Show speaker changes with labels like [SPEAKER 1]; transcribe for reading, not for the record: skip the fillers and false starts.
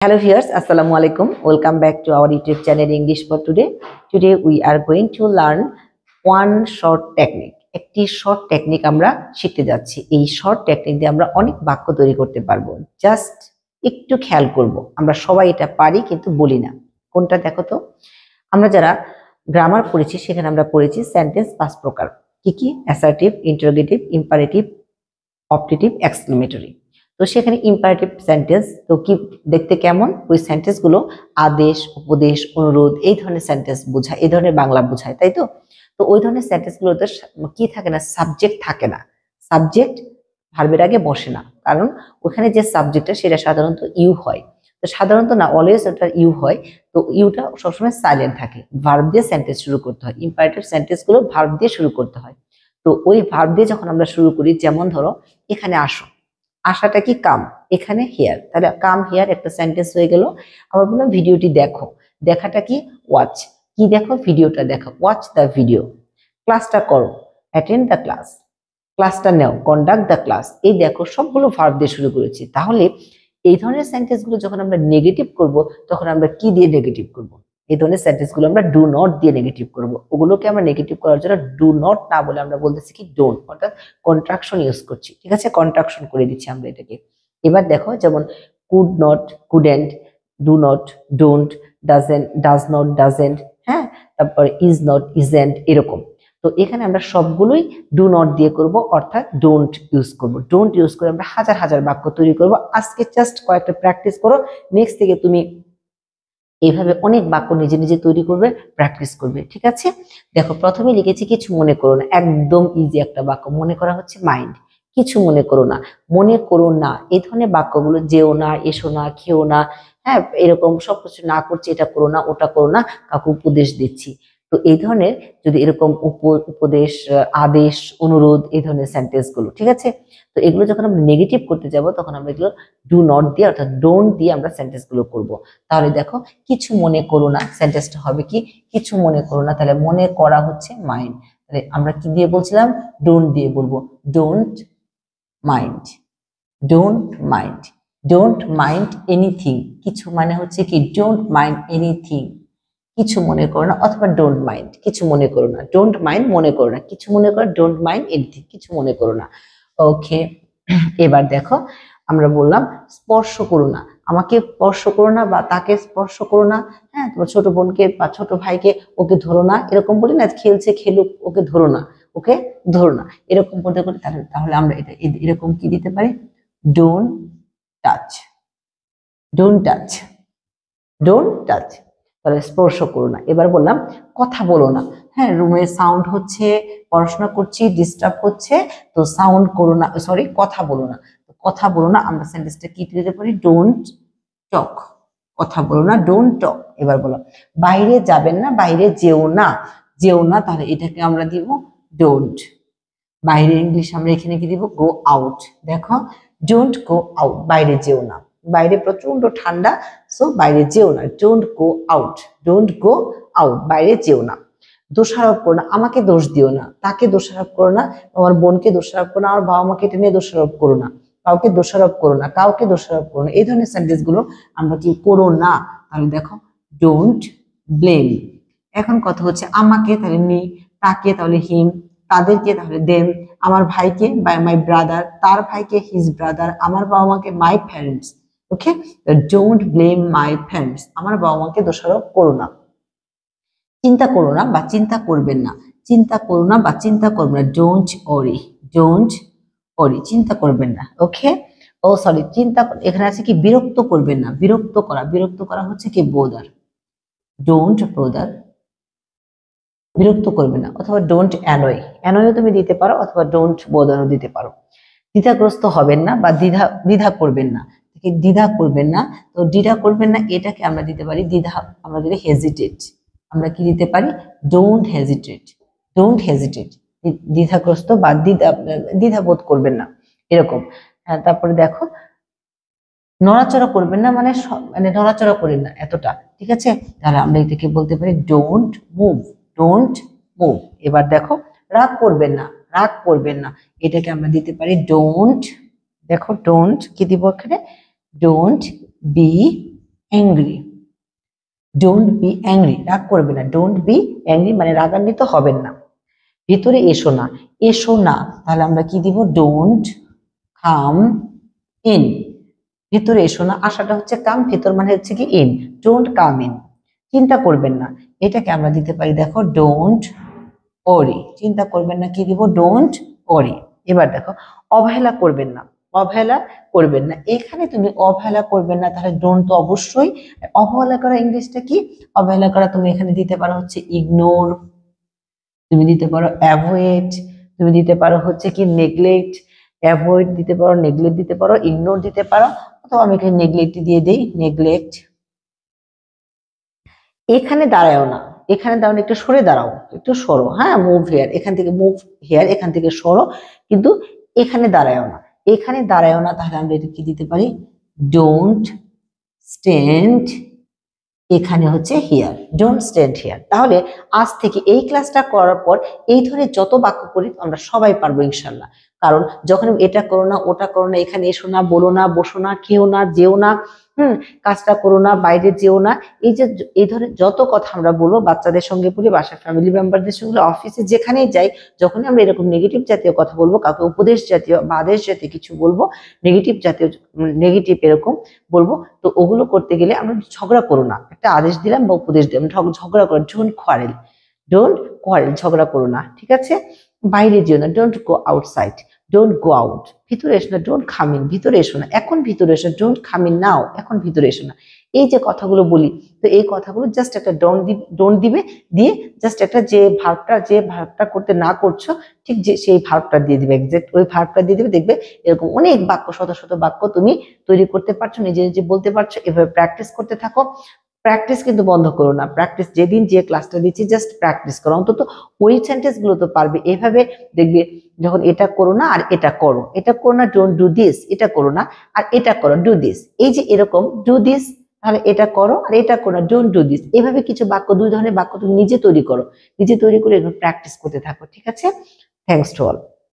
[SPEAKER 1] Hello viewers, Assalamu alaikum. Welcome back to our YouTube channel English for Today. Today we are going to learn one short technique. একটি short technique আমরা শিখতে যাচ্ছি। এই short technique দিয়ে আমরা অনেক বাক্য তৈরি করতে পারবো। জাস্ট একটু খেয়াল করব। আমরা সবাই এটা পারি কিন্তু বলি না। কোনটা দেখো তো? আমরা যারা গ্রামার পড়েছি সেখানে আমরা পড়েছি সেন্টেন্স পাঁচ প্রকার। কি কি? Assertive, interrogative, imperative, optative, exclamatory. তো সেখানে ইম্পারেটিভ সেন্টেন্স তো কি দেখতে কেমন? ওই সেন্টেন্স গুলো আদেশ, উপদেশ, অনুরোধ এই ধরনের সেন্টেন্স বোঝায়, এই ধরনের বাংলা বোঝায়, তাই তো? তো ওই ধরনের সেন্টেন্স গুলোতে কি থাকে না? সাবজেক্ট থাকে না। সাবজেক্ট ভার্বের আগে বসে না, কারণ ওখানে যে সাবজেক্টটা সেটা সাধারণত ইউ হয়। তো সাধারণত না, অলওয়েজ ওটা ইউ হয়। তো ইউটা সবসময় সাইলেন্ট থাকে। ভার্ব দিয়ে সেন্টেন্স শুরু করতে হয়। ইম্পারেটিভ সেন্টেন্স গুলো ভার্ব দিয়ে শুরু করতে হয়। তো ওই ভার্ব দিয়ে যখন আমরা শুরু করি, যেমন ধরো এখানে আসো, আশাটা কি কাম, এখানে হেয়ার, তাহলে কাম হেয়ার একটা সেন্টেন্স হয়ে গেল। আবার বললাম ভিডিওটি দেখো, দেখাটা কি? ওয়াচ। কি দেখো? ভিডিওটা দেখো, ওয়াচ দ্য ভিডিও। ক্লাসটা করো, অ্যাটেন্ড দ্য ক্লাস। ক্লাসটা নাও, কন্ডাক্ট দ্য ক্লাস। এই দেখো সবগুলো ভার্ব দিয়ে শুরু করেছি। তাহলে এই ধরনের সেন্টেন্স গুলো যখন আমরা নেগেটিভ করব, তখন আমরা কি দিয়ে নেগেটিভ করব? এই ধরনের সেন্টেন্স গুলো আমরা ডু নট দিয়ে নেগেটিভ করব। ওগুলোকে আমরা নেগেটিভ করার জন্য ডু নট না বলে আমরা বলতেছি কি ডোন্ট, অর্থাৎ কন্ট্রাকশন ইউজ করছি। ঠিক আছে, কন্ট্রাকশন করে দিচ্ছি আমরা এটাকে। এবার দেখো, যেমন could not, couldn't, do not, don't, doesn't, does not, doesn't, হ্যাঁ, তারপরে ইজ নট, ইজেন্ট, এরকম। তো এখানে আমরা সবগুলোই ডু নট দিয়ে করব, অর্থাৎ ডোন্ট ইউজ করব। ডোন্ট ইউজ করে আমরা হাজার হাজার বাক্য তৈরি করব। আজকে জাস্ট কয়েকটা প্র্যাকটিস করো, নেক্সট থেকে তুমি এইভাবে অনেক বাক্য নিজে নিজে তৈরি করবে, প্র্যাকটিস করবে। ঠিক আছে, দেখো প্রথমে লিখেছি কিছু মনে করো না। একদম ইজি একটা বাক্য। মনে করা হচ্ছে মাইন্ড। কিছু মনে করো না, মনে করো না, এই ধরনের বাক্যগুলো যেও না, এসো না, খেও না, হ্যাঁ, এরকম সবকিছু না করছি, এটা করো না, ওটা করো না, কাউকে উপদেশ দিচ্ছি। তো এই ধরনের যদি এরকম উপদেশ, আদেশ, অনুরোধ, এই ধরনের সেন্টেন্স গুলো, ঠিক আছে। তো এগুলো যখন আমরা নেগেটিভ করতে যাব, তখন আমরা এগুলো ডু নট দিয়ে অর্থাৎ ডোন্ট দিয়ে আমরা সেন্টেন্স গুলো করবো। তাহলে দেখো, কিছু মনে করো না, সেন্টেন্সটা হবে কি? কিছু মনে করো না। তাহলে মনে করা হচ্ছে মাইন্ড। তাহলে আমরা কি দিয়ে বলছিলাম? ডোন্ট দিয়ে বলবো। Don't mind, don't mind, don't mind anything. কিছু মানে হচ্ছে কি? Don't mind anything. কিছু মনে করো না, অথবা ডোন্ট মাইন্ড, কিছু মনে করো না। ডোন্ট মাইন্ড, মনে করো না। কিছু মনে করো, ডোন্ট মাইন্ড এনিথিং, কিছু মনে করো না। ওকে, এবার দেখো, আমরা বললাম স্পর্শ করো না, আমাকে স্পর্শ করো না বা তাকে স্পর্শ করো না। হ্যাঁ, তোমার ছোট বোনকে বা ছোট ভাইকে ওকে ধরো না, এরকম বলি না? খেলছে খেলুক, ওকে ধরো না, ওকে ধরো না, এরকম বলতে পারি। তাহলে আমরা এটা এরকম কি দিতে পারি? Don't touch, don't touch, don't touch. তাহলে স্পর্শ করো না। এবার বললাম কথা বলো না। হ্যাঁ, রুমে সাউন্ড হচ্ছে, পড়াশোনা করছি, ডিস্টার্ব হচ্ছে, তো সাউন্ড করো না, সরি, কথা বলো না। কথা বলো না, আমরা সেন্টেন্সটা কি দিতে পারি? Don't talk. কথা বলো না, ডোন্ট টক। এবার বলো বাইরে যাবেন না, বাইরে যেও না, যেও না। তাহলে এটাকে আমরা দিব ডোন্ট। বাইরে ইংলিশ আমরা এখানে কি দিব? Go out. দেখো, ডোন্ট গো আউট, বাইরে যেও না। বাইরে প্রচন্ড ঠান্ডা, সো বাইরে যেও না। Don't go out, don't go out, বাইরে যেও না। দোষারোপ করো না, আমাকে দোষ দিও না, তাকে দোষারোপ করো না, আমার বোনকে দোষারোপ করো না, আমার বাবা মাকে এটা নিয়ে দোষারোপ করো না, কাউকে দোষারোপ করো না, কাউকে দোষারোপ করো না। এই ধরনের সেন্টেন্স গুলো আমরা কি করো না। তাহলে দেখো, ডোন্ট ব্লেম। এখন কথা হচ্ছে আমাকে, তাহলে মি, তাকে তাহলে হিম, তাদেরকে তাহলে দেম, আমার ভাইকে বাই মাই ব্রাদার, তার ভাইকে হিজ ব্রাদার, আমার বাবা মাকে my parents. Okay, don't blame my parents, আমার বাবা মাকে দোষারোপ করো না। চিন্তা করো না বা চিন্তা করবেন না, চিন্তা করো না বা চিন্তা করবেন না। ডোন্ট ওরি, ডোন্ট ওরি, চিন্তা করবেন না। ওকে, ও সরি, চিন্তা, এখানে আছে কি? বিরক্ত করবেন না। বিরক্ত করা, বিরক্ত করা হচ্ছে কি? বোদার। ডোন্ট বোদার, বিরক্ত করবে না। অথবা ডোন্ট অ্যানয়, অ্যানয়ও তুমি দিতে পারো, অথবা ডোন্ট বোদারও দিতে পারো। দ্বিধাগ্রস্ত হবেন না বা দ্বিধা দ্বিধা করবেন না, দ্বিধা করবেন না। তো দ্বিধা করবেন না, এটাকে আমরা দিতে পারি দ্বিধা, আমরা যদি হেজিটেট, আমরা কি দিতে পারি? ডোন্ট হেজিটেট, ডোন্ট হেজিটেট, দ্বিধাগ্রস্ত বা দ্বিধাবোধ করবেন না, এরকম। হ্যাঁ, তারপরে দেখো, নড়াচড়া করবেন না, মানে মানে নড়াচড়া করেন না এতটা। ঠিক আছে, তাহলে আমরা এটাকে বলতে পারি ডোন্ট মুভ, ডোন্ট মুভ। এবার দেখো, রাগ করবেন না, রাগ করবেন না, এটাকে আমরা দিতে পারি ডোন্ট, দেখো ডোন্ট কি দিব এখানে? Don't be angry, don't be angry, রাগ করবে না, ডোন্ট বি অ্যাংরি মানে রাগান্বিত হবেন না। ভিতরে এসো না, এসো না, তাহলে আমরা কি দিব, ডোন্ট কাম ইন, ভিতরে এসো না, আশাটা হচ্ছে কাম, ভিতর মানে হচ্ছে কি ইন, ডোন্ট কাম ইন। চিন্তা করবেন না, এটাকে আমরা দিতে পারি দেখো ডোন্ট ওরি, চিন্তা করবেন না, কি দিব, ডোন্ট ওরি। এবার দেখো অবহেলা করবেন না, অবহেলা করবেন না, এখানে তুমি অবহেলা করবেন না, তাহলে ডোন্ট তো অবশ্যই। অবহেলা করা ইংলিশটা কি, অবহেলা করা তুমি এখানে দিতে পারো হচ্ছে ইগনোর, তুমি দিতে পারো অ্যাভয়েড, তুমি দিতে পারো হচ্ছে কি নেগলেক্ট, অ্যাভয়েড দিতে পারো, নেগলেক্ট দিতে পারো, ইগনোর দিতে পারো, অথবা আমি এখানে নেগলেক্ট দিয়ে দিই, নেগলেক্ট। এখানে দাঁড়াও না, এখানে দাঁড়াও না, একটু সরে দাঁড়াও, একটু সরো, হ্যাঁ, মুভ হেয়ার, এখান থেকে মুভ হেয়ার, এখান থেকে সরো, কিন্তু এখানে দাঁড়াও না, এখানে দাঁড়াও না, তাহলে আমরা এটা কি দিতে পারি, ডোন্ট স্ট্যান্ড, এখানে হচ্ছে হিয়ার, ডোন্ট স্ট্যান্ড হিয়ার। তাহলে আজ থেকে এই ক্লাসটা করার পর এই ধরনের যত বাক্য করি আমরা সবাই পারবো ইনশাল্লাহ। কারণ যখন এটা করো না, ওটা করো না, এখানে এসো না, বলো না, বসো না, খেও না, যেও না, কাজটা করো না, বাইরে যেও না, এই যে এই ধরনের যত কথা আমরা বলবো, বাচ্চাদের সঙ্গে বলি, বাসার ফ্যামিলি মেম্বারদের সঙ্গে, অফিসে যেখানেই যাই, যখনই আমরা এরকম নেগেটিভ জাতীয় কথা বলবো, কাউকে উপদেশ জাতীয় বা আদেশ জাতীয় কিছু বলবো, নেগেটিভ জাতীয়, নেগেটিভ এরকম বলবো, তো ওগুলো করতে গেলে আমরা ঝগড়া করো না, একটা আদেশ দিলাম বা উপদেশ দিলাম, ঝগড়া করো, ডোন্ট কোয়ারেল, ডোন্ট কোয়ারেল, ঝগড়া করো না, ঠিক আছে। বাইরে যেও না, don't go outside, don't go out. ভিতরে এসো না, ডোন্ট কাম ইন, ভিতরে এসো না, এখন ভিতরে এসো, ডোন্ট কাম ইন নাও, এখন ভিতরে এসো না। এই যে কথাগুলো বলি, তো এই কথাগুলো জাস্ট একটা ডোন্ট দিবে, দিয়ে জাস্ট একটা যে ভার্বটা করতে না করছো, ঠিক যে সেই ভার্বটা দিয়ে দিবে, এক্সাক্ট ওই ভার্বটা দিয়ে দিবে, দেখবে এরকম অনেক বাক্য, শত শত বাক্য তুমি তৈরি করতে পারছো, নিজে নিজে বলতে পারছো। এভাবে প্র্যাকটিস করতে থাকো, প্র্যাকটিস কিন্তু বন্ধ করো না, প্র্যাকটিস যেদিন যে ক্লাসটা দিচ্ছি জাস্ট প্র্যাকটিস করো, অন্তত ওই সেন্টেন্স গুলো তো পারবে। এভাবে দেখবে যখন এটা করো না আর এটা করো, এটা করো না, ডোন্ট ডু দিস, এটা করো না আর এটা করো, ডু দিস, এই যে এরকম ডু দিস, তাহলে এটা করো আর এটা করো না, ডোন্ট ডু দিস। এভাবে কিছু বাক্য, দুই ধরনের বাক্য তুমি নিজে তৈরি করো, নিজে তৈরি করে এগুলো প্র্যাকটিস করতে থাকো, ঠিক আছে। Thanks to all.